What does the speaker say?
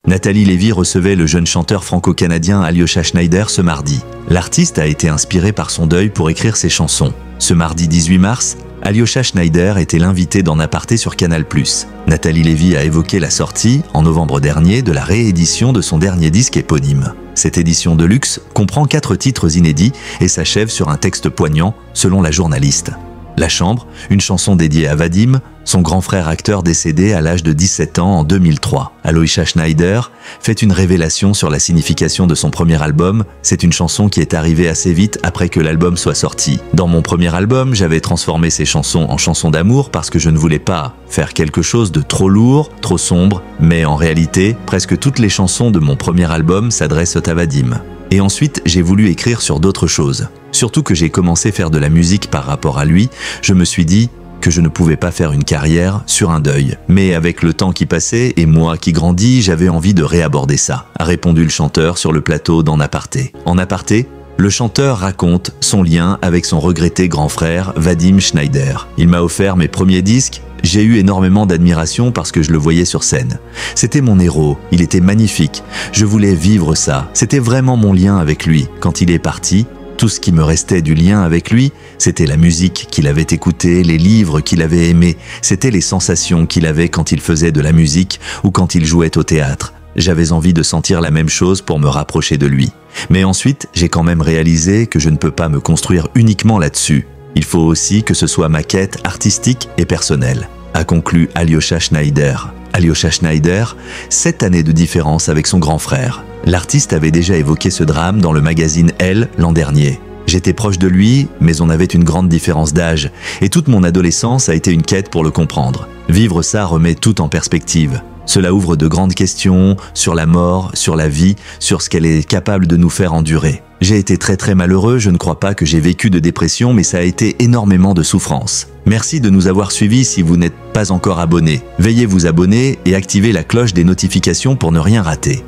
Nathalie Lévy recevait le jeune chanteur franco-canadien Alyosha Schneider ce mardi. L'artiste a été inspiré par son deuil pour écrire ses chansons. Ce mardi 18 mars, Alyosha Schneider était l'invité d'En Aparté sur Canal+. Nathalie Lévy a évoqué la sortie, en novembre dernier, de la réédition de son dernier disque éponyme. Cette édition de luxe comprend 4 titres inédits et s'achève sur un texte poignant, selon la journaliste. La Chambre, une chanson dédiée à Vadim, son grand frère acteur décédé à l'âge de 17 ans en 2003. Alyosha Schneider fait une révélation sur la signification de son premier album. C'est une chanson qui est arrivée assez vite après que l'album soit sorti. Dans mon premier album, j'avais transformé ces chansons en chansons d'amour parce que je ne voulais pas faire quelque chose de trop lourd, trop sombre, mais en réalité, presque toutes les chansons de mon premier album s'adressent à Vadim. Et ensuite, j'ai voulu écrire sur d'autres choses. Surtout que j'ai commencé à faire de la musique par rapport à lui, je me suis dit que je ne pouvais pas faire une carrière sur un deuil. Mais avec le temps qui passait et moi qui grandis, j'avais envie de réaborder ça, a répondu le chanteur sur le plateau d'En Aparté. En aparté, le chanteur raconte son lien avec son regretté grand frère Vadim Schneider. Il m'a offert mes premiers disques. J'ai eu énormément d'admiration parce que je le voyais sur scène. C'était mon héros, il était magnifique. Je voulais vivre ça. C'était vraiment mon lien avec lui. Quand il est parti, tout ce qui me restait du lien avec lui, c'était la musique qu'il avait écoutée, les livres qu'il avait aimés. C'était les sensations qu'il avait quand il faisait de la musique ou quand il jouait au théâtre. J'avais envie de sentir la même chose pour me rapprocher de lui. Mais ensuite, j'ai quand même réalisé que je ne peux pas me construire uniquement là-dessus. Il faut aussi que ce soit ma quête artistique et personnelle, a conclu Alyosha Schneider. Alyosha Schneider, 7 années de différence avec son grand frère. L'artiste avait déjà évoqué ce drame dans le magazine Elle l'an dernier. J'étais proche de lui, mais on avait une grande différence d'âge, et toute mon adolescence a été une quête pour le comprendre. Vivre ça remet tout en perspective. Cela ouvre de grandes questions sur la mort, sur la vie, sur ce qu'elle est capable de nous faire endurer. J'ai été très malheureux, je ne crois pas que j'ai vécu de dépression, mais ça a été énormément de souffrance. Merci de nous avoir suivis si vous n'êtes pas encore abonné. Veuillez vous abonner et activer la cloche des notifications pour ne rien rater.